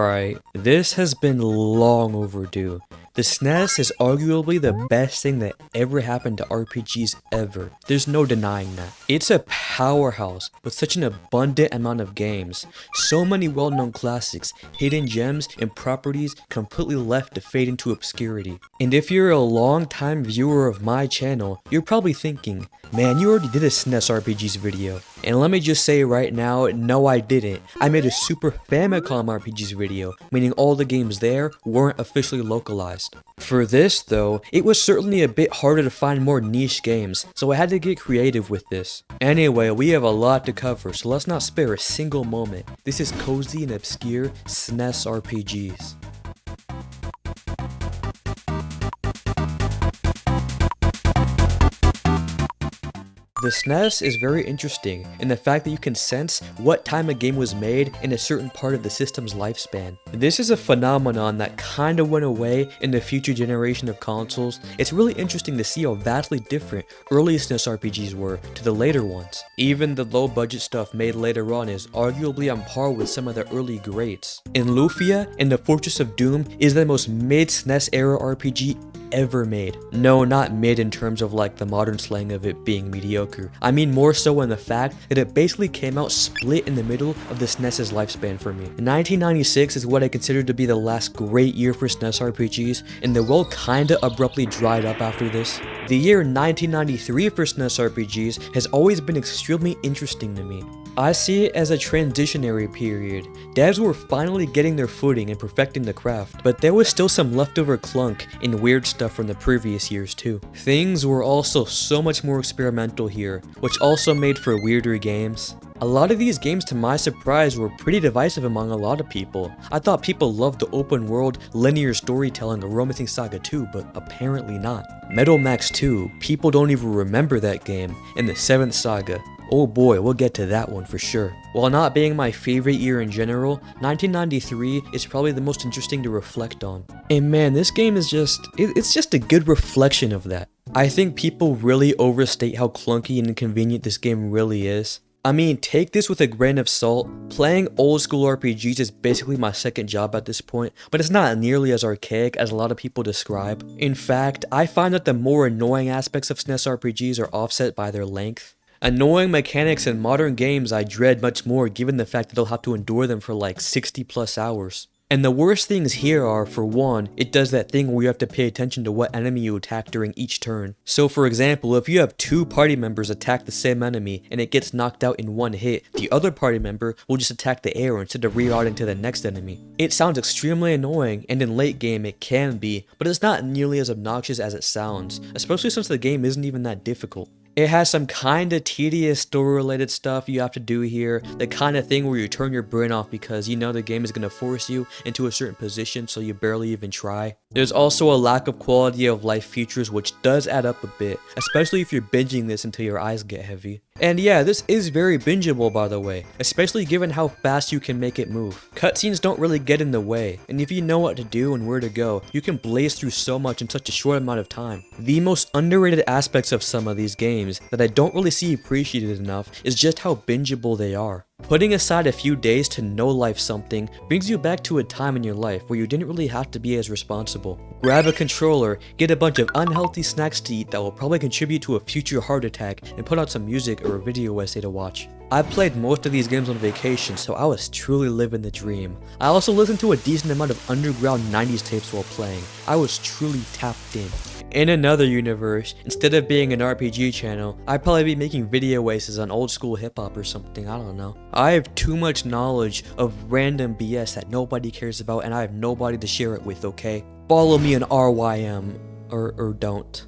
Alright, this has been long overdue. The SNES is arguably the best thing that ever happened to RPGs ever. There's no denying that. It's a powerhouse with such an abundant amount of games. So many well-known classics, hidden gems, and properties completely left to fade into obscurity. And if you're a long-time viewer of my channel, you're probably thinking, man, you already did a SNES RPGs video. And let me just say right now, no I didn't. I made a Super Famicom RPGs video, meaning all the games there weren't officially localized. For this though, it was certainly a bit harder to find more niche games, so I had to get creative with this. Anyway, we have a lot to cover, so let's not spare a single moment. This is cozy and obscure SNES RPGs. The SNES is very interesting in the fact that you can sense what time a game was made in a certain part of the system's lifespan. This is a phenomenon that kinda went away in the future generation of consoles. It's really interesting to see how vastly different early SNES RPGs were to the later ones. Even the low budget stuff made later on is arguably on par with some of the early greats. In Lufia and the Fortress of Doom is the most mid-SNES era RPG ever made. No, not mid in terms of like the modern slang of it being mediocre. I mean more so in the fact that it basically came out split in the middle of the SNES's lifespan for me. 1996 is what I consider to be the last great year for SNES RPGs, and the world kinda abruptly dried up after this. The year 1993 for SNES RPGs has always been extremely interesting to me. I see it as a transitionary period. Devs were finally getting their footing and perfecting the craft, but there was still some leftover clunk and weird stuff from the previous years too. Things were also so much more experimental here, which also made for weirder games. A lot of these games, to my surprise, were pretty divisive among a lot of people. I thought people loved the open world, linear storytelling of Romancing Saga 2, but apparently not. Metal Max 2, people don't even remember that game, and the 7th Saga. Oh boy, we'll get to that one for sure. While not being my favorite year in general, 1993 is probably the most interesting to reflect on. And man, this game is it's just a good reflection of that. I think people really overstate how clunky and inconvenient this game really is. I mean, take this with a grain of salt. Playing old school RPGs is basically my second job at this point, but it's not nearly as archaic as a lot of people describe. In fact, I find that the more annoying aspects of SNES RPGs are offset by their length. Annoying mechanics in modern games I dread much more given the fact that I'll have to endure them for like 60 plus hours. And the worst things here are, for one, it does that thing where you have to pay attention to what enemy you attack during each turn. So for example, if you have two party members attack the same enemy and it gets knocked out in one hit, the other party member will just attack the air instead of rerouting to the next enemy. It sounds extremely annoying, and in late game it can be, but it's not nearly as obnoxious as it sounds, especially since the game isn't even that difficult. It has some kinda tedious story-related stuff you have to do here, the kind of thing where you turn your brain off because you know the game is gonna force you into a certain position so you barely even try. There's also a lack of quality of life features which does add up a bit, especially if you're binging this until your eyes get heavy. And yeah, this is very bingeable by the way, especially given how fast you can make it move. Cutscenes don't really get in the way, and if you know what to do and where to go, you can blaze through so much in such a short amount of time. The most underrated aspects of some of these games that I don't really see appreciated enough is just how bingeable they are. Putting aside a few days to no-life something brings you back to a time in your life where you didn't really have to be as responsible. Grab a controller, get a bunch of unhealthy snacks to eat that will probably contribute to a future heart attack, and put on some music or a video essay to watch. I played most of these games on vacation, so I was truly living the dream. I also listened to a decent amount of underground 90s tapes while playing. I was truly tapped in. In another universe, instead of being an RPG channel, I'd probably be making video essays on old school hip hop or something, I don't know. I have too much knowledge of random BS that nobody cares about, and I have nobody to share it with, okay? Follow me on RYM, or don't.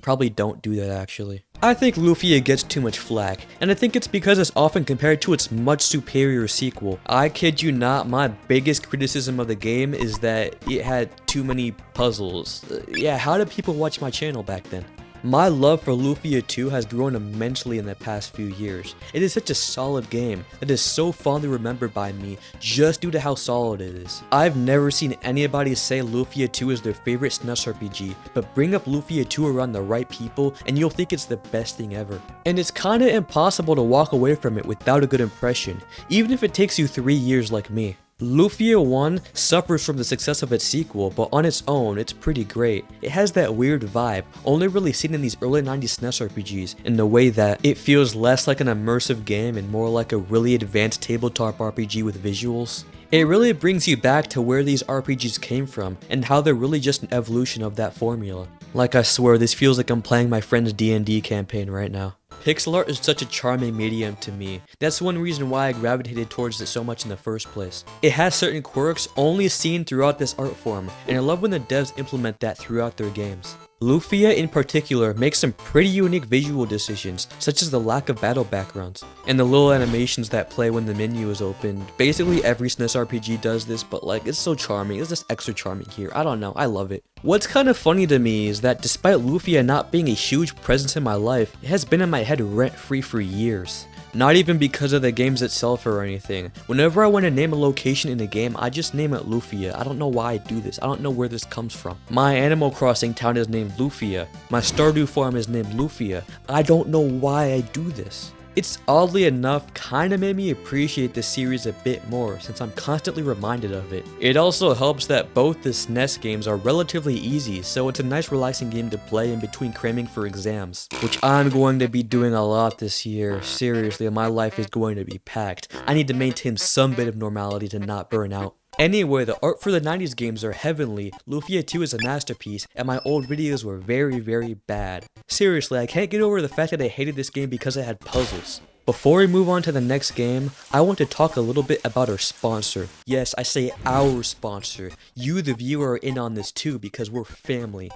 Probably don't do that actually. I think Lufia gets too much flack, and I think it's because it's often compared to its much superior sequel. I kid you not, my biggest criticism of the game is that it had too many puzzles. Yeah, how did people watch my channel back then? My love for Lufia 2 has grown immensely in the past few years. It is such a solid game that is so fondly remembered by me just due to how solid it is. I've never seen anybody say Lufia 2 is their favorite SNES RPG, but bring up Lufia 2 around the right people and you'll think it's the best thing ever. And it's kinda impossible to walk away from it without a good impression, even if it takes you 3 years like me. Lufia 1 suffers from the success of its sequel, but on its own, it's pretty great. It has that weird vibe, only really seen in these early 90s SNES RPGs, in the way that it feels less like an immersive game and more like a really advanced tabletop RPG with visuals. It really brings you back to where these RPGs came from, and how they're really just an evolution of that formula. Like, I swear, this feels like I'm playing my friend's D&D campaign right now. Pixel art is such a charming medium to me. That's one reason why I gravitated towards it so much in the first place. It has certain quirks only seen throughout this art form, and I love when the devs implement that throughout their games. Lufia in particular makes some pretty unique visual decisions, such as the lack of battle backgrounds, and the little animations that play when the menu is opened. Basically every SNES RPG does this, but like, it's so charming, it's just extra charming here, I don't know, I love it. What's kind of funny to me is that despite Lufia not being a huge presence in my life, it has been in my head rent-free for years. Not even because of the games itself or anything. Whenever I want to name a location in a game, I just name it Lufia. I don't know why I do this. I don't know where this comes from. My Animal Crossing town is named Lufia. My Stardew farm is named Lufia. I don't know why I do this. It's oddly enough kinda made me appreciate this series a bit more since I'm constantly reminded of it. It also helps that both the SNES games are relatively easy, so it's a nice relaxing game to play in between cramming for exams, which I'm going to be doing a lot this year. Seriously, my life is going to be packed. I need to maintain some bit of normality to not burn out. Anyway, the art for the 90s games are heavenly, Lufia 2 is a masterpiece, and my old videos were very, very bad. Seriously, I can't get over the fact that I hated this game because it had puzzles. Before we move on to the next game, I want to talk a little bit about our sponsor. Yes, I say our sponsor. You, the viewer, are in on this too because we're family.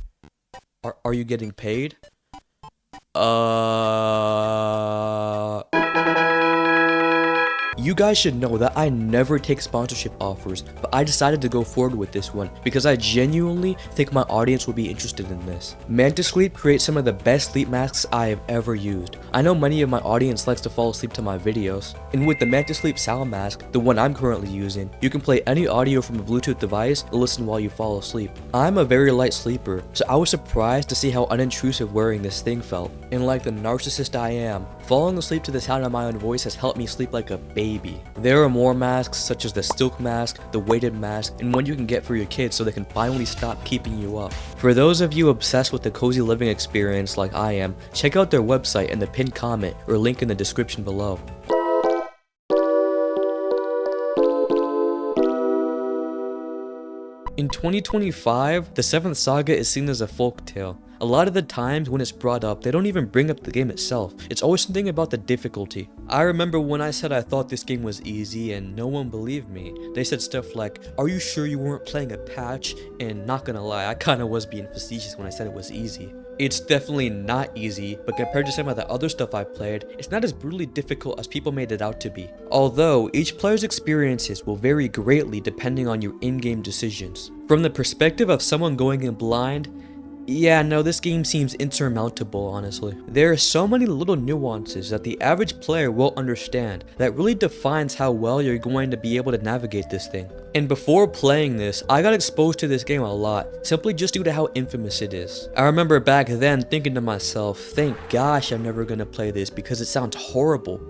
Are you getting paid? You guys should know that I never take sponsorship offers, but I decided to go forward with this one because I genuinely think my audience will be interested in this. Mantis Sleep creates some of the best sleep masks I have ever used. I know many of my audience likes to fall asleep to my videos, and with the Mantis Sleep sound mask, the one I'm currently using, you can play any audio from a Bluetooth device and listen while you fall asleep. I'm a very light sleeper, so I was surprised to see how unintrusive wearing this thing felt. And like the narcissist I am, falling asleep to the sound of my own voice has helped me sleep like a baby. There are more masks such as the silk mask, the weighted mask, and one you can get for your kids so they can finally stop keeping you up. For those of you obsessed with the cozy living experience like I am, check out their website in the pinned comment or link in the description below. In 2025, the 7th Saga is seen as a folktale. A lot of the times when it's brought up, they don't even bring up the game itself. It's always something about the difficulty. I remember when I said I thought this game was easy and no one believed me. They said stuff like, "Are you sure you weren't playing a patch?" And not gonna lie, I kinda was being facetious when I said it was easy. It's definitely not easy, but compared to some of the other stuff I've played, it's not as brutally difficult as people made it out to be. Although, each player's experiences will vary greatly depending on your in-game decisions. From the perspective of someone going in blind, yeah, no, this game seems insurmountable, honestly. There are so many little nuances that the average player won't understand that really defines how well you're going to be able to navigate this thing. And before playing this, I got exposed to this game a lot, simply just due to how infamous it is. I remember back then thinking to myself, thank gosh I'm never gonna play this because it sounds horrible.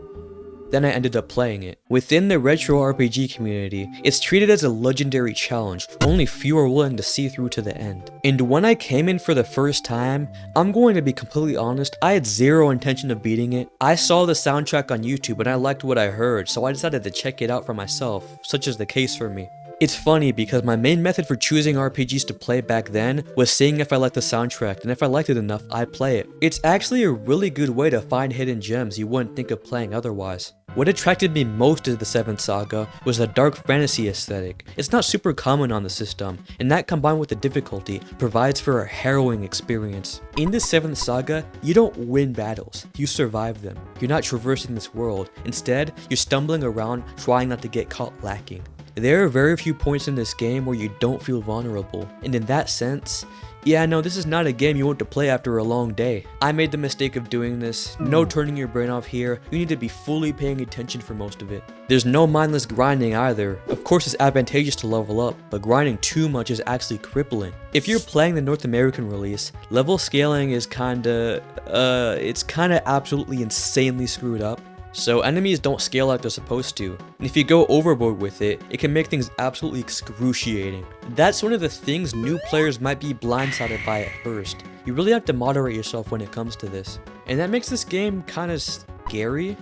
Then I ended up playing it. Within the retro RPG community, it's treated as a legendary challenge, only few are willing to see through to the end. And when I came in for the first time, I'm going to be completely honest, I had zero intention of beating it. I saw the soundtrack on YouTube and I liked what I heard, so I decided to check it out for myself, such is the case for me. It's funny because my main method for choosing RPGs to play back then was seeing if I liked the soundtrack, and if I liked it enough, I'd play it. It's actually a really good way to find hidden gems you wouldn't think of playing otherwise. What attracted me most to the 7th Saga was the dark fantasy aesthetic. It's not super common on the system, and that combined with the difficulty provides for a harrowing experience. In the 7th Saga, you don't win battles, you survive them. You're not traversing this world, instead, you're stumbling around trying not to get caught lacking. There are very few points in this game where you don't feel vulnerable, and in that sense, yeah, no, this is not a game you want to play after a long day. I made the mistake of doing this. No turning your brain off here, you need to be fully paying attention for most of it. There's no mindless grinding either. Of course it's advantageous to level up, but grinding too much is actually crippling. If you're playing the North American release, level scaling is it's kinda absolutely insanely screwed up. so enemies don't scale like they're supposed to, and if you go overboard with it, it can make things absolutely excruciating. That's one of the things new players might be blindsided by at first. You really have to moderate yourself when it comes to this, and that makes this game kind of scary.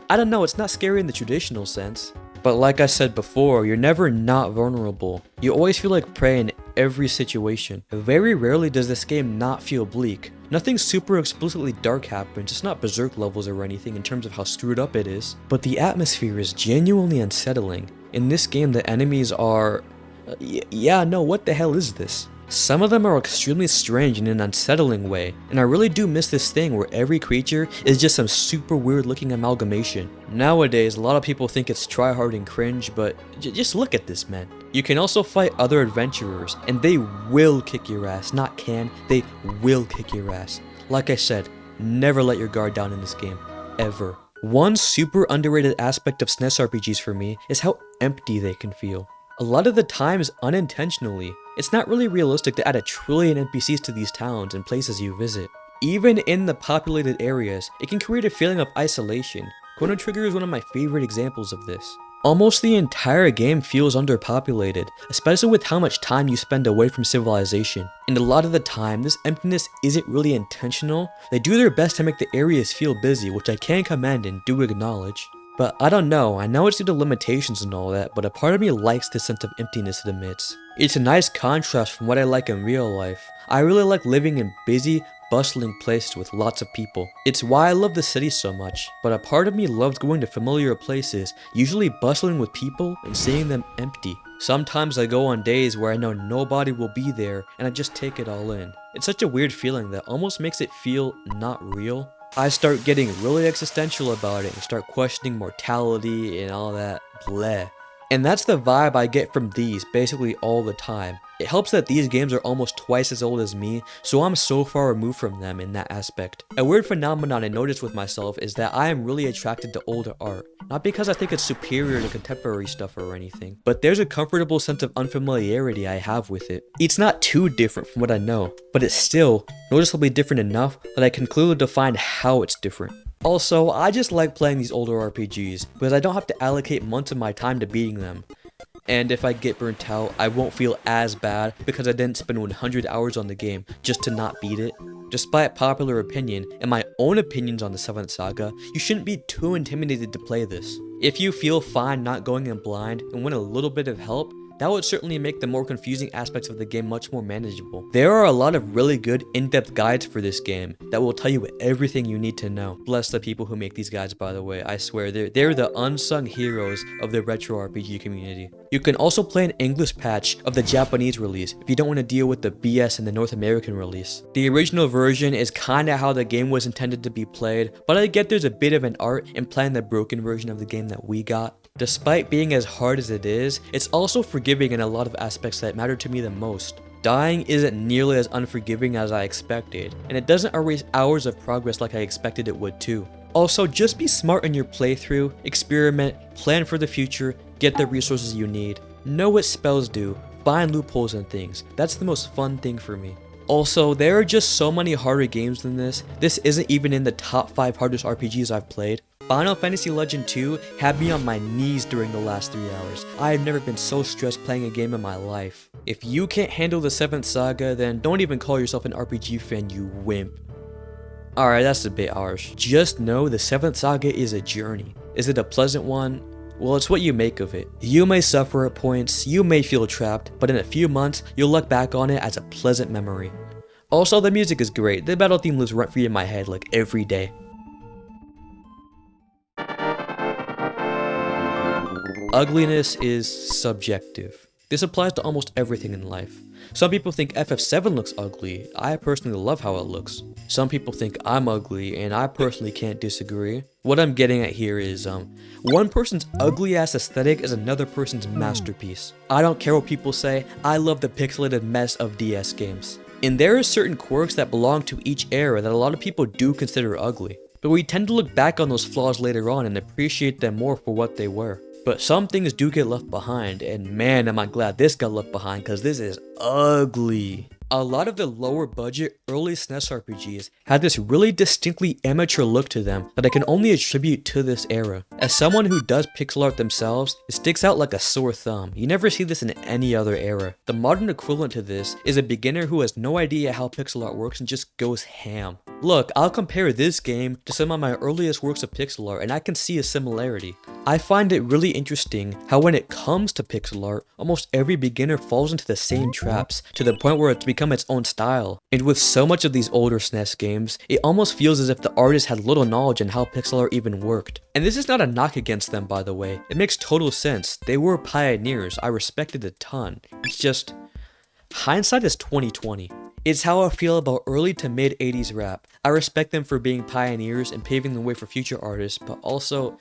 I don't know, it's not scary in the traditional sense, but like I said before, you're never not vulnerable. You always feel like prey in every situation. Very rarely does this game not feel bleak. Nothing super explicitly dark happens, it's not berserk levels or anything in terms of how screwed up it is, but the atmosphere is genuinely unsettling. In this game, the enemies are... what the hell is this? Some of them are extremely strange in an unsettling way, and I really do miss this thing where every creature is just some super weird looking amalgamation. Nowadays, a lot of people think it's tryhard and cringe, but just look at this, man. You can also fight other adventurers, and they will kick your ass. Not can, they will kick your ass. Like I said, never let your guard down in this game. Ever. One super underrated aspect of SNES RPGs for me is how empty they can feel. A lot of the times unintentionally. It's not really realistic to add a trillion NPCs to these towns and places you visit. Even in the populated areas, it can create a feeling of isolation. Chrono Trigger is one of my favorite examples of this. Almost the entire game feels underpopulated, especially with how much time you spend away from civilization. And a lot of the time, this emptiness isn't really intentional. They do their best to make the areas feel busy, which I can commend and do acknowledge. But I don't know, I know it's due to limitations and all that, but a part of me likes this sense of emptiness it emits. It's a nice contrast from what I like in real life. I really like living in busy, bustling places with lots of people. It's why I love the city so much, but a part of me loves going to familiar places, usually bustling with people and seeing them empty. Sometimes I go on days where I know nobody will be there and I just take it all in. It's such a weird feeling that almost makes it feel not real. I start getting really existential about it and start questioning mortality and all that bleh. And that's the vibe I get from these basically all the time. It helps that these games are almost twice as old as me, so I'm so far removed from them in that aspect. A weird phenomenon I noticed with myself is that I am really attracted to older art. Not because I think it's superior to contemporary stuff or anything, but there's a comfortable sense of unfamiliarity I have with it. It's not too different from what I know, but it's still noticeably different enough that I can clearly define how it's different. Also, I just like playing these older RPGs because I don't have to allocate months of my time to beating them. And if I get burnt out, I won't feel as bad because I didn't spend 100 hours on the game just to not beat it. Despite popular opinion and my own opinions on the 7th Saga, you shouldn't be too intimidated to play this. If you feel fine not going in blind and want a little bit of help, that would certainly make the more confusing aspects of the game much more manageable. There are a lot of really good in-depth guides for this game that will tell you everything you need to know. Bless the people who make these guides, by the way. I swear, they're the unsung heroes of the retro RPG community. You can also play an English patch of the Japanese release if you don't want to deal with the BS in the North American release. The original version is kinda how the game was intended to be played, but I get there's a bit of an art in playing the broken version of the game that we got. Despite being as hard as it is, it's also forgiving in a lot of aspects that matter to me the most. Dying isn't nearly as unforgiving as I expected, and it doesn't erase hours of progress like I expected it would too. Also, just be smart in your playthrough, experiment, plan for the future, get the resources you need. Know what spells do, find loopholes and things. That's the most fun thing for me. Also, there are just so many harder games than this. This isn't even in the top 5 hardest RPGs I've played. Final Fantasy Legend 2 had me on my knees during the last 3 hours. I have never been so stressed playing a game in my life. If you can't handle the 7th Saga, then don't even call yourself an RPG fan, you wimp. Alright, that's a bit harsh. Just know the 7th Saga is a journey. Is it a pleasant one? Well, it's what you make of it. You may suffer at points, you may feel trapped, but in a few months, you'll look back on it as a pleasant memory. Also, the music is great. The battle theme lives rent-free in my head like every day. Ugliness is subjective. This applies to almost everything in life. Some people think FF7 looks ugly. I personally love how it looks. Some people think I'm ugly, and I personally can't disagree. What I'm getting at here is, one person's ugly ass aesthetic is another person's masterpiece. I don't care what people say, I love the pixelated mess of DS games. And there are certain quirks that belong to each era that a lot of people do consider ugly. But we tend to look back on those flaws later on and appreciate them more for what they were. But some things do get left behind, and man am I glad this got left behind because this is ugly. A lot of the lower budget early SNES RPGs had this really distinctly amateur look to them that I can only attribute to this era. As someone who does pixel art themselves, it sticks out like a sore thumb. You never see this in any other era. The modern equivalent to this is a beginner who has no idea how pixel art works and just goes ham. Look, I'll compare this game to some of my earliest works of pixel art and I can see a similarity. I find it really interesting how when it comes to pixel art, almost every beginner falls into the same traps to the point where it's become its own style. And with so much of these older SNES games, it almost feels as if the artist had little knowledge in how pixel art even worked. And this is not a knock against them, by the way. It makes total sense. They were pioneers. I respected a ton. It's just, hindsight is 2020. It's how I feel about early to mid 80s rap. I respect them for being pioneers and paving the way for future artists, but also,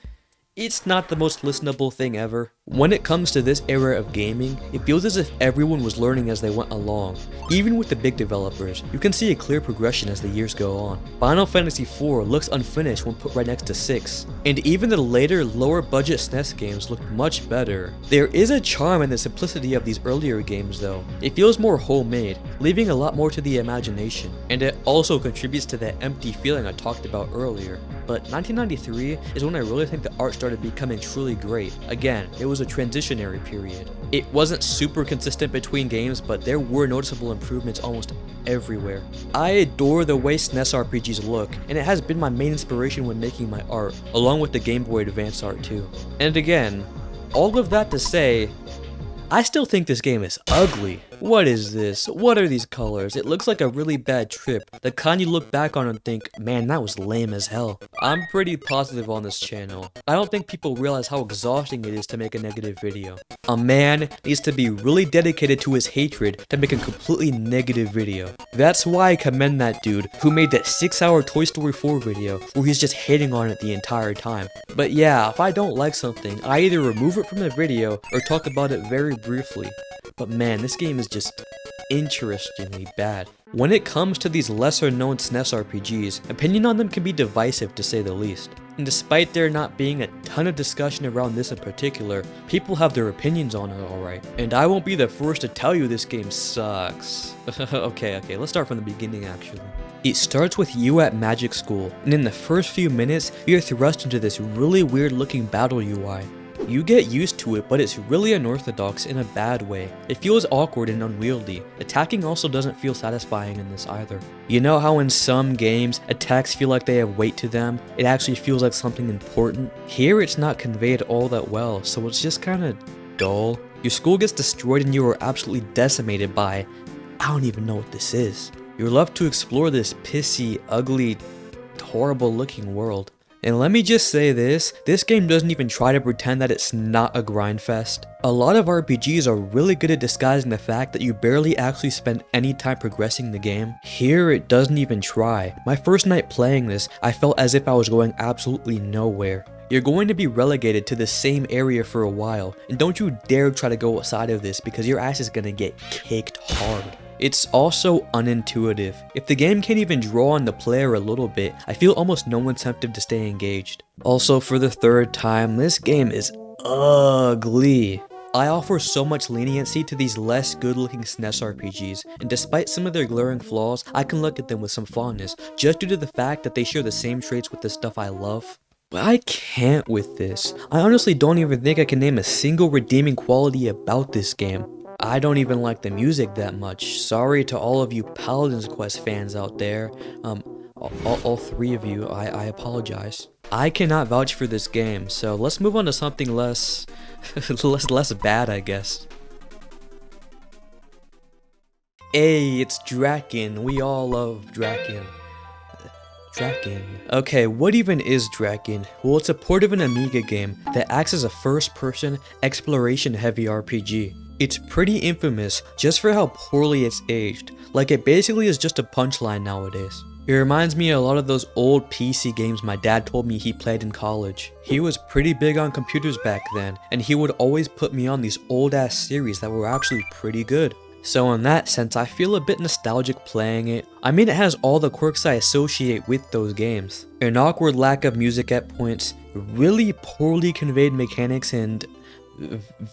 it's not the most listenable thing ever. When it comes to this era of gaming, it feels as if everyone was learning as they went along. Even with the big developers, you can see a clear progression as the years go on. Final Fantasy IV looks unfinished when put right next to 6. And even the later, lower budget SNES games look much better. There is a charm in the simplicity of these earlier games though. It feels more homemade, leaving a lot more to the imagination. And it also contributes to that empty feeling I talked about earlier. But 1993 is when I really think the art started becoming truly great. Again, it was a transitionary period. It wasn't super consistent between games, but there were noticeable improvements almost everywhere. I adore the way SNES RPGs look, and it has been my main inspiration when making my art, along with the Game Boy Advance art too. And again, all of that to say, I still think this game is ugly. What is this? What are these colors? It looks like a really bad trip. The kind you look back on and think, man, that was lame as hell. I'm pretty positive on this channel. I don't think people realize how exhausting it is to make a negative video. A man needs to be really dedicated to his hatred to make a completely negative video. That's why I commend that dude who made that 6-hour Toy Story 4 video where he's just hating on it the entire time. But yeah, if I don't like something, I either remove it from the video or talk about it very briefly. But man, this game is just interestingly bad. When it comes to these lesser known SNES RPGs, opinion on them can be divisive to say the least. And despite there not being a ton of discussion around this in particular, people have their opinions on it alright. And I won't be the first to tell you this game sucks. Okay, let's start from the beginning actually. It starts with you at magic school, and in the first few minutes, you're thrust into this really weird looking battle UI. You get used to it, but it's really unorthodox in a bad way. It feels awkward and unwieldy. Attacking also doesn't feel satisfying in this either. You know how in some games, attacks feel like they have weight to them? It actually feels like something important. Here it's not conveyed all that well, so it's just kinda dull. Your school gets destroyed and you are absolutely decimated by, I don't even know what this is. You're left to explore this pissy, ugly, horrible looking world. And let me just say this game doesn't even try to pretend that it's not a grind fest. A lot of RPGs are really good at disguising the fact that you barely actually spend any time progressing the game. Here it doesn't even try. My first night playing this, I felt as if I was going absolutely nowhere. You're going to be relegated to the same area for a while, and don't you dare try to go outside of this because your ass is gonna get kicked hard. It's also unintuitive. If the game can't even draw on the player a little bit, I feel almost no incentive to stay engaged. Also, for the third time, this game is ugly. I offer so much leniency to these less good-looking SNES RPGs, and despite some of their glaring flaws, I can look at them with some fondness, just due to the fact that they share the same traits with the stuff I love. But I can't with this. I honestly don't even think I can name a single redeeming quality about this game. I don't even like the music that much. Sorry to all of you Paladin's Quest fans out there. All three of you, I apologize. I cannot vouch for this game, so let's move on to something less bad, I guess. Hey, it's Drakkhen. We all love Drakkhen. Drakkhen. Okay, what even is Drakkhen? Well, it's a port of an Amiga game that acts as a first-person, exploration-heavy RPG. It's pretty infamous just for how poorly it's aged, like it basically is just a punchline nowadays. It reminds me a lot of those old PC games my dad told me he played in college. He was pretty big on computers back then, and he would always put me on these old ass series that were actually pretty good. So in that sense, I feel a bit nostalgic playing it. I mean, it has all the quirks I associate with those games. An awkward lack of music at points, really poorly conveyed mechanics, and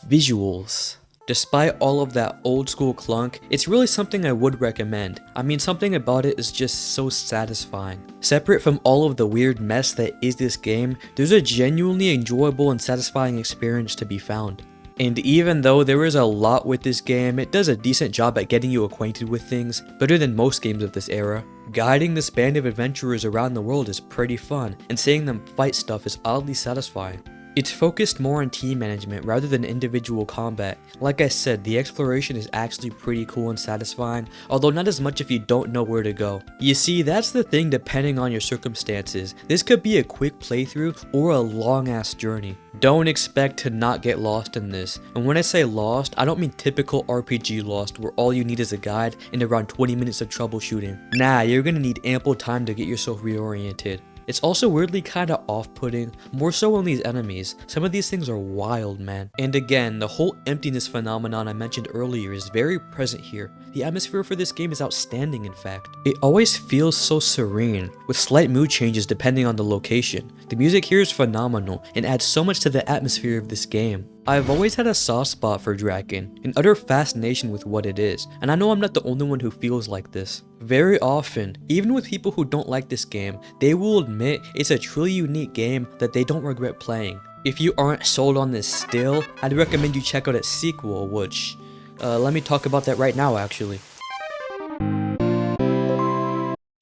visuals. Despite all of that old school clunk, it's really something I would recommend. I mean, something about it is just so satisfying. Separate from all of the weird mess that is this game, there's a genuinely enjoyable and satisfying experience to be found. And even though there is a lot with this game, it does a decent job at getting you acquainted with things, better than most games of this era. Guiding this band of adventurers around the world is pretty fun, and seeing them fight stuff is oddly satisfying. It's focused more on team management rather than individual combat. Like I said, the exploration is actually pretty cool and satisfying, although not as much if you don't know where to go. You see, that's the thing depending on your circumstances. This could be a quick playthrough or a long ass journey. Don't expect to not get lost in this. And when I say lost, I don't mean typical RPG lost where all you need is a guide and around 20 minutes of troubleshooting. Nah, you're gonna need ample time to get yourself reoriented. It's also weirdly kinda off-putting, more so on these enemies. Some of these things are wild, man. And again, the whole emptiness phenomenon I mentioned earlier is very present here. The atmosphere for this game is outstanding, in fact. It always feels so serene, with slight mood changes depending on the location. The music here is phenomenal, and adds so much to the atmosphere of this game. I've always had a soft spot for Drakkhen, an utter fascination with what it is, and I know I'm not the only one who feels like this. Very often, even with people who don't like this game, they will admit it's a truly unique game that they don't regret playing. If you aren't sold on this still, I'd recommend you check out its sequel, which, let me talk about that right now actually.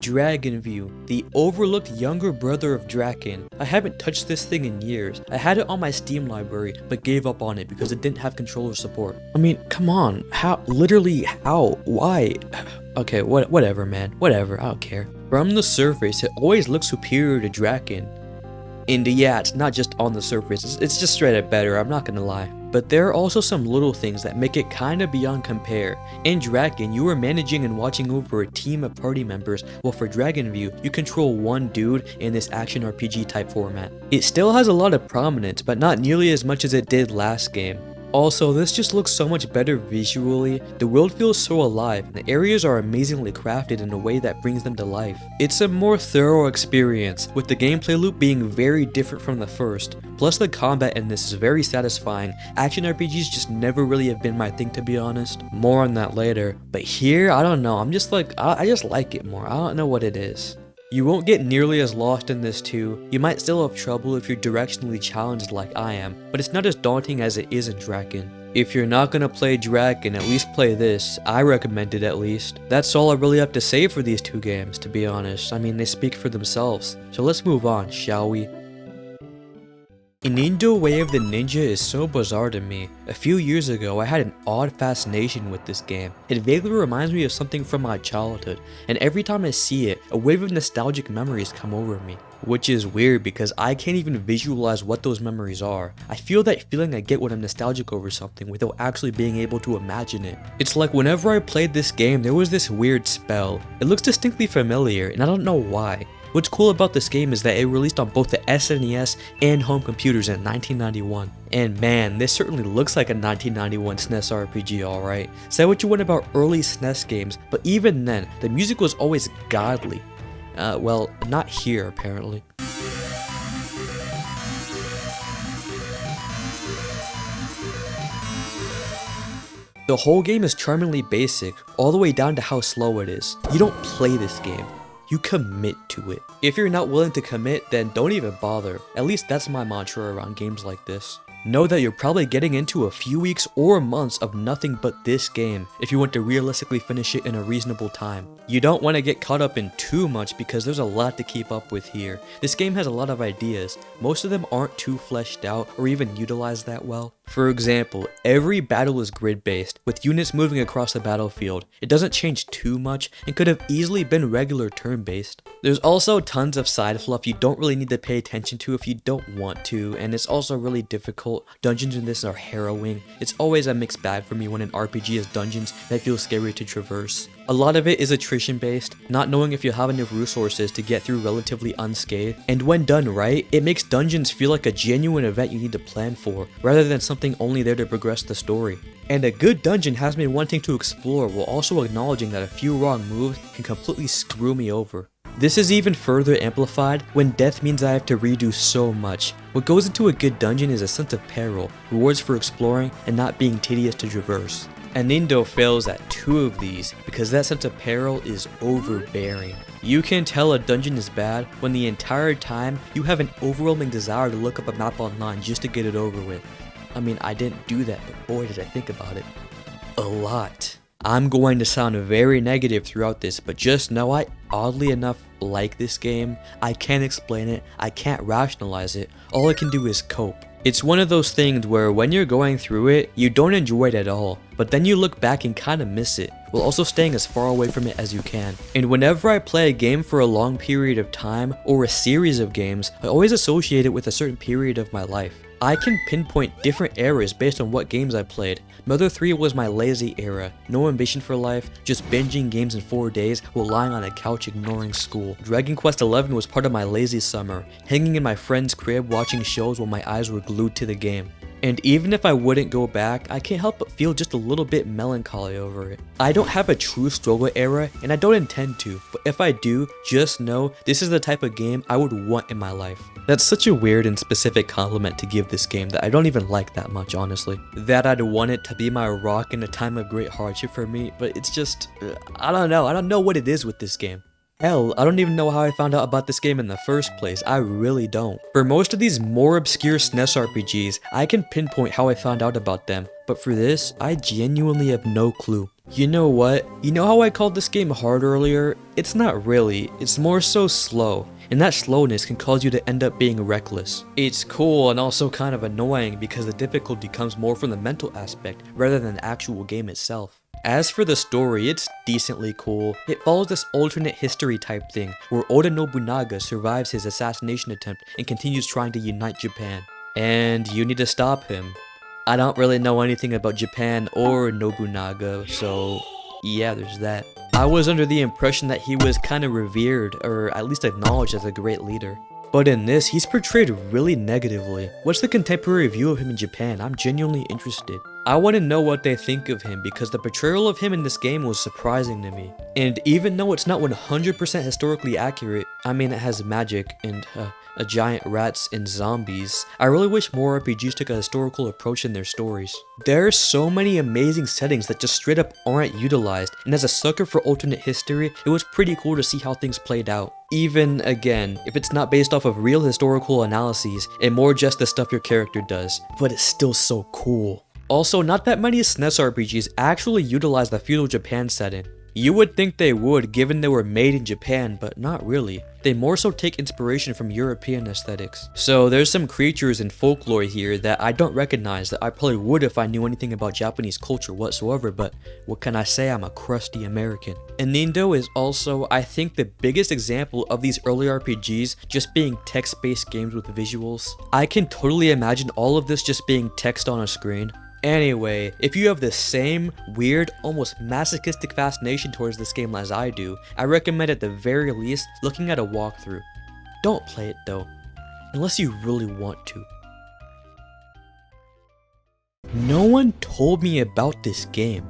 Dragonview, the overlooked younger brother of Drakkhen. I haven't touched this thing in years. I had it on my Steam library, but gave up on it because it didn't have controller support. I mean, come on, how? Literally, how? Why? Okay, whatever, man. Whatever, I don't care. From the surface, it always looks superior to Drakkhen. And yeah, it's not just on the surface, it's just straight up better, I'm not gonna lie. But there are also some little things that make it kinda beyond compare. In Drakkhen, you are managing and watching over a team of party members, while for Dragonview, you control one dude in this action RPG type format. It still has a lot of prominence, but not nearly as much as it did last game. Also, this just looks so much better visually. The world feels so alive, and the areas are amazingly crafted in a way that brings them to life. It's a more thorough experience, with the gameplay loop being very different from the first. Plus the combat in this is very satisfying. Action RPGs just never really have been my thing, to be honest. More on that later. But here, I don't know, I'm just like, I just like it more. I don't know what it is. You won't get nearly as lost in this too. You might still have trouble if you're directionally challenged like I am, but it's not as daunting as it is in Drakkhen. If you're not gonna play Drakkhen, at least play this. I recommend it at least. That's all I really have to say for these two games, to be honest. I mean, they speak for themselves. So let's move on, shall we? Inindo Way of the Ninja is so bizarre to me. A few years ago, I had an odd fascination with this game. It vaguely reminds me of something from my childhood, and every time I see it, a wave of nostalgic memories come over me. Which is weird because I can't even visualize what those memories are. I feel that feeling I get when I'm nostalgic over something without actually being able to imagine it. It's like whenever I played this game, there was this weird spell. It looks distinctly familiar, and I don't know why. What's cool about this game is that it released on both the SNES and home computers in 1991. And man, this certainly looks like a 1991 SNES RPG, alright. Say what you want about early SNES games, but even then, the music was always godly. Well, not here apparently. The whole game is charmingly basic, all the way down to how slow it is. You don't play this game. You commit to it. If you're not willing to commit, then don't even bother. At least that's my mantra around games like this. Know that you're probably getting into a few weeks or months of nothing but this game if you want to realistically finish it in a reasonable time. You don't want to get caught up in too much because there's a lot to keep up with here. This game has a lot of ideas. Most of them aren't too fleshed out or even utilized that well. For example, every battle is grid-based, with units moving across the battlefield. It doesn't change too much and could have easily been regular turn-based. There's also tons of side fluff you don't really need to pay attention to if you don't want to, and it's also really difficult. Dungeons in this are harrowing. It's always a mixed bag for me when an RPG has dungeons that feel scary to traverse. A lot of it is attrition based, not knowing if you have enough resources to get through relatively unscathed, and when done right, it makes dungeons feel like a genuine event you need to plan for, rather than something only there to progress the story. And a good dungeon has me wanting to explore while also acknowledging that a few wrong moves can completely screw me over. This is even further amplified when death means I have to redo so much. What goes into a good dungeon is a sense of peril, rewards for exploring, and not being tedious to traverse. Inindo fails at 2 of these because that sense of peril is overbearing. You can tell a dungeon is bad when the entire time you have an overwhelming desire to look up a map online just to get it over with. I mean, I didn't do that, but boy did I think about it. A lot. I'm going to sound very negative throughout this, but just know I, oddly enough, like this game. I can't explain it, I can't rationalize it, all I can do is cope. It's one of those things where when you're going through it, you don't enjoy it at all, but then you look back and kinda miss it, while also staying as far away from it as you can. And whenever I play a game for a long period of time, or a series of games, I always associate it with a certain period of my life. I can pinpoint different eras based on what games I played. Mother 3 was my lazy era, no ambition for life, just binging games in 4 days while lying on a couch ignoring school. Dragon Quest 11 was part of my lazy summer, hanging in my friend's crib watching shows while my eyes were glued to the game. And even if I wouldn't go back, I can't help but feel just a little bit melancholy over it. I don't have a true struggle era, and I don't intend to, but if I do, just know this is the type of game I would want in my life. That's such a weird and specific compliment to give this game that I don't even like that much, honestly. That I'd want it to be my rock in a time of great hardship for me, but it's just, I don't know what it is with this game. Hell, I don't even know how I found out about this game in the first place, I really don't. For most of these more obscure SNES RPGs, I can pinpoint how I found out about them, but for this, I genuinely have no clue. You know what? You know how I called this game hard earlier? It's not really, it's more so slow. And that slowness can cause you to end up being reckless. It's cool and also kind of annoying because the difficulty comes more from the mental aspect rather than the actual game itself. As for the story, it's decently cool. It follows this alternate history type thing where Oda Nobunaga survives his assassination attempt and continues trying to unite Japan. And you need to stop him. I don't really know anything about Japan or Nobunaga, so yeah, there's that. I was under the impression that he was kind of revered, or at least acknowledged as a great leader. But in this, he's portrayed really negatively. What's the contemporary view of him in Japan? I'm genuinely interested. I want to know what they think of him because the portrayal of him in this game was surprising to me. And even though it's not 100% historically accurate, I mean it has magic and giant rats and zombies, I really wish more RPGs took a historical approach in their stories. There are so many amazing settings that just straight up aren't utilized, and as a sucker for alternate history, it was pretty cool to see how things played out. Even, again, if it's not based off of real historical analyses, and more just the stuff your character does, but it's still so cool. Also, not that many SNES RPGs actually utilize the feudal Japan setting. You would think they would given they were made in Japan, but not really. They more so take inspiration from European aesthetics. So there's some creatures and folklore here that I don't recognize that I probably would if I knew anything about Japanese culture whatsoever, but what can I say, I'm a crusty American. Inindo is also, I think, the biggest example of these early RPGs just being text-based games with visuals. I can totally imagine all of this just being text on a screen. Anyway, if you have the same weird, almost masochistic fascination towards this game as I do, I recommend at the very least looking at a walkthrough. Don't play it though, unless you really want to. No one told me about this game.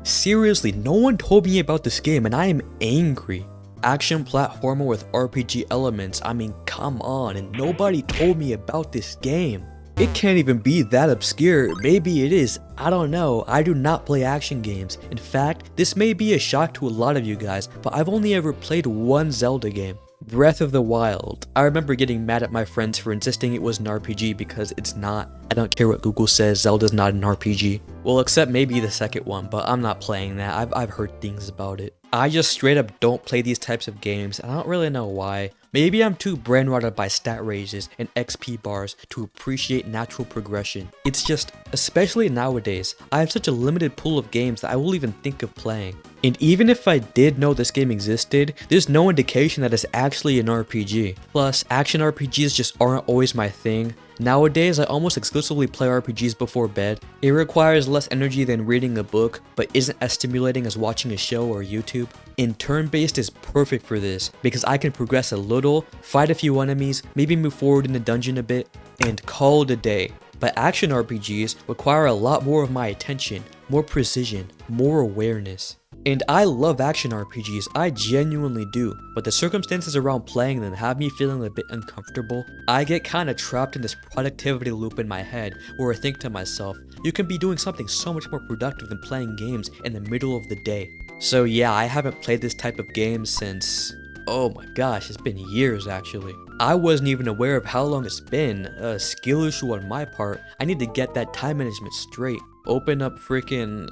Seriously, no one told me about this game and I am angry. Action platformer with RPG elements, I mean come on, and nobody told me about this game. It can't even be that obscure, maybe it is, I don't know, I do not play action games. In fact, this may be a shock to a lot of you guys, but I've only ever played one Zelda game. Breath of the Wild. I remember getting mad at my friends for insisting it was an RPG because it's not. I don't care what Google says, Zelda's not an RPG. Well, except maybe the second one, but I'm not playing that, I've heard things about it. I just straight up don't play these types of games, and I don't really know why. Maybe I'm too brainrotted by stat raises and XP bars to appreciate natural progression. It's just, especially nowadays, I have such a limited pool of games that I will even think of playing. And even if I did know this game existed, there's no indication that it's actually an RPG. Plus, action RPGs just aren't always my thing. Nowadays, I almost exclusively play RPGs before bed. It requires less energy than reading a book, but isn't as stimulating as watching a show or YouTube. And turn-based is perfect for this, because I can progress a little, fight a few enemies, maybe move forward in the dungeon a bit, and call it a day. But action RPGs require a lot more of my attention, more precision, more awareness. And I love action RPGs, I genuinely do, but the circumstances around playing them have me feeling a bit uncomfortable. I get kinda trapped in this productivity loop in my head where I think to myself, you can be doing something so much more productive than playing games in the middle of the day. So yeah, I haven't played this type of game since, oh my gosh, it's been years actually. I wasn't even aware of how long it's been, a skill issue on my part. I need to get that time management straight. Open up freaking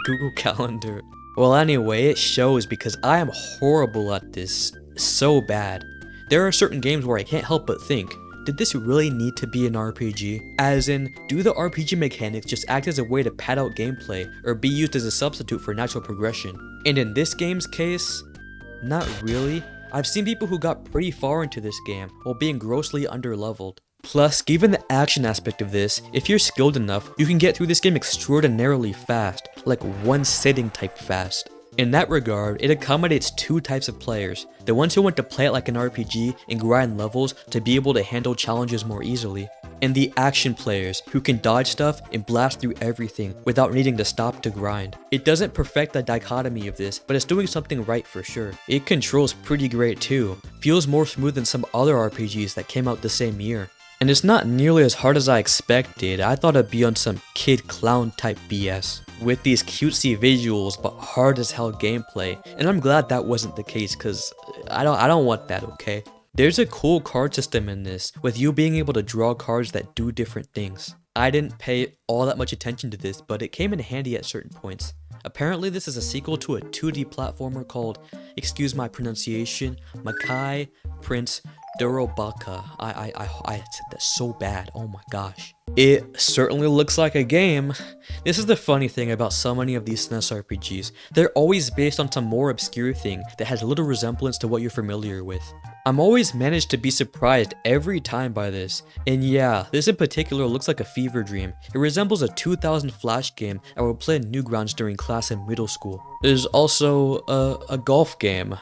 Google Calendar. Well anyway, it shows because I am horrible at this, so bad. There are certain games where I can't help but think, did this really need to be an RPG? As in, do the RPG mechanics just act as a way to pad out gameplay, or be used as a substitute for natural progression? And in this game's case, not really. I've seen people who got pretty far into this game while being grossly underleveled. Plus, given the action aspect of this, if you're skilled enough, you can get through this game extraordinarily fast, like one sitting type fast. In that regard, it accommodates two types of players, the ones who want to play it like an RPG and grind levels to be able to handle challenges more easily, and the action players who can dodge stuff and blast through everything without needing to stop to grind. It doesn't perfect the dichotomy of this, but it's doing something right for sure. It controls pretty great too, feels more smooth than some other RPGs that came out the same year. And it's not nearly as hard as I expected. I thought it'd be on some kid clown type BS, with these cutesy visuals but hard as hell gameplay, and I'm glad that wasn't the case cause I don't want that, okay? There's a cool card system in this, with you being able to draw cards that do different things. I didn't pay all that much attention to this, but it came in handy at certain points. Apparently this is a sequel to a 2D platformer called, excuse my pronunciation, Makai Prince Durobaka. I said that so bad, oh my gosh. It certainly looks like a game. This is the funny thing about so many of these SNES RPGs. They're always based on some more obscure thing that has little resemblance to what you're familiar with. I'm always managed to be surprised every time by this, and yeah, this in particular looks like a fever dream. It resembles a 2000 Flash game I would play in Newgrounds during class in middle school. There's also a golf game.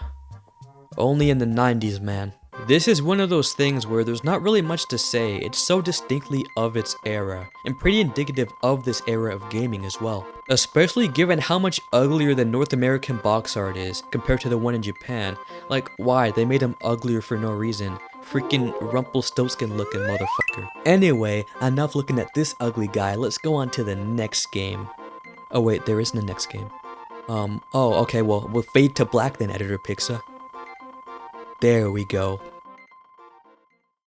Only in the 90s, man. This is one of those things where there's not really much to say, it's so distinctly of its era, and pretty indicative of this era of gaming as well. Especially given how much uglier the North American box art is compared to the one in Japan. Like, why? They made him uglier for no reason. Freaking Rumpelstiltskin looking motherfucker. Anyway, enough looking at this ugly guy, let's go on to the next game. Oh wait, there isn't a next game. Oh, okay, well, we'll fade to black then, Editor Pixa. There we go.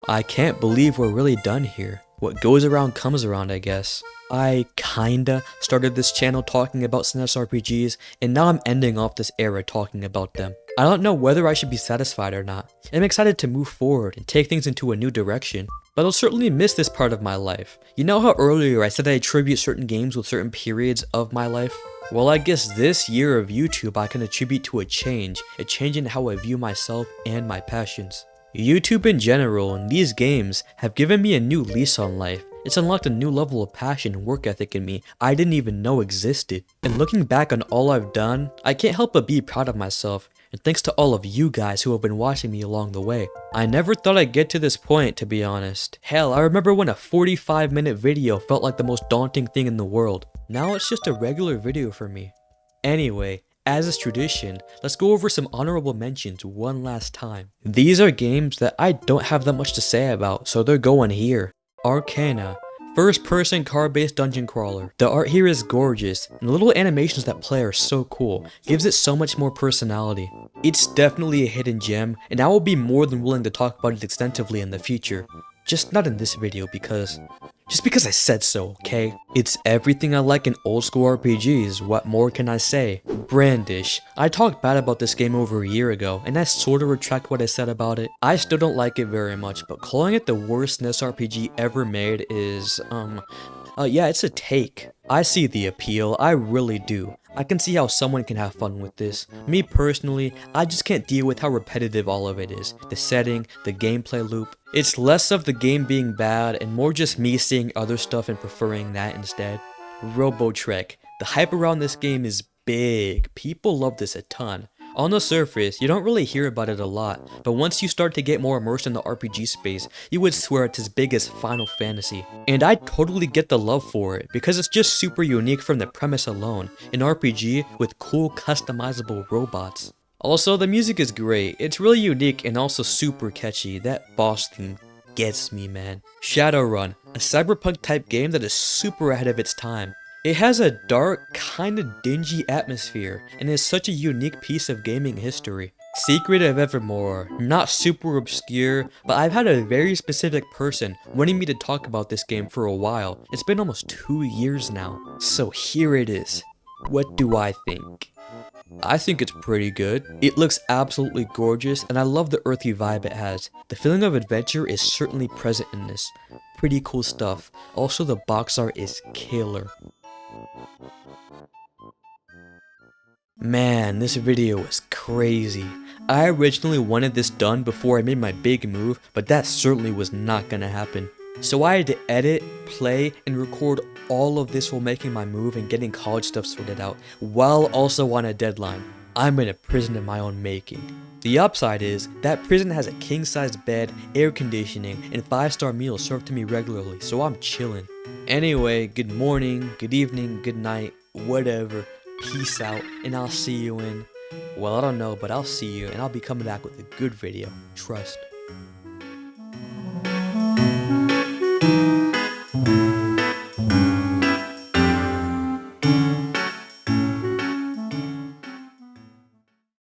I can't believe we're really done here. What goes around comes around, I guess. I kinda started this channel talking about SNES RPGs, and now I'm ending off this era talking about them. I don't know whether I should be satisfied or not. I'm excited to move forward and take things into a new direction, but I'll certainly miss this part of my life. You know how earlier I said I attribute certain games with certain periods of my life? Well, I guess this year of YouTube I can attribute to a change in how I view myself and my passions. YouTube in general and these games have given me a new lease on life. It's unlocked a new level of passion and work ethic in me I didn't even know existed. And looking back on all I've done, I can't help but be proud of myself, and thanks to all of you guys who have been watching me along the way. I never thought I'd get to this point, to be honest. Hell, I remember when a 45-minute video felt like the most daunting thing in the world. Now it's just a regular video for me. Anyway, as is tradition, let's go over some honorable mentions one last time. These are games that I don't have that much to say about, so they're going here. Arcana, first-person card-based dungeon crawler. The art here is gorgeous, and the little animations that play are so cool, gives it so much more personality. It's definitely a hidden gem, and I will be more than willing to talk about it extensively in the future. Just not in this video just because I said so, okay? It's everything I like in old school RPGs, what more can I say? Brandish. I talked bad about this game over a year ago, and I sorta retract what I said about it. I still don't like it very much, but calling it the worst SNES RPG ever made is, yeah, it's a take. I see the appeal, I really do. I can see how someone can have fun with this. Me personally, I just can't deal with how repetitive all of it is. The setting, the gameplay loop. It's less of the game being bad and more just me seeing other stuff and preferring that instead. Robotrek. The hype around this game is big. People love this a ton. On the surface, you don't really hear about it a lot, but once you start to get more immersed in the RPG space, you would swear it's as big as Final Fantasy. And I totally get the love for it, because it's just super unique from the premise alone, an RPG with cool customizable robots. Also, the music is great, it's really unique and also super catchy. That boss theme gets me, man. Shadowrun, a cyberpunk type game that is super ahead of its time. It has a dark, kinda dingy atmosphere, and is such a unique piece of gaming history. Secret of Evermore, not super obscure, but I've had a very specific person wanting me to talk about this game for a while. It's been almost 2 years now. So here it is. What do I think? I think it's pretty good. It looks absolutely gorgeous, and I love the earthy vibe it has. The feeling of adventure is certainly present in this. Pretty cool stuff. Also, the box art is killer. Man, this video was crazy. I originally wanted this done before I made my big move, but that certainly was not gonna happen. So I had to edit, play, and record all of this while making my move and getting college stuff sorted out, while also on a deadline. I'm in a prison of my own making. The upside is, that prison has a king-size bed, air conditioning, and 5-star meals served to me regularly, so I'm chillin'. Anyway, good morning, good evening, good night, whatever. Peace out, and I'll see you in... Well, I don't know, but I'll see you, and I'll be coming back with a good video. Trust.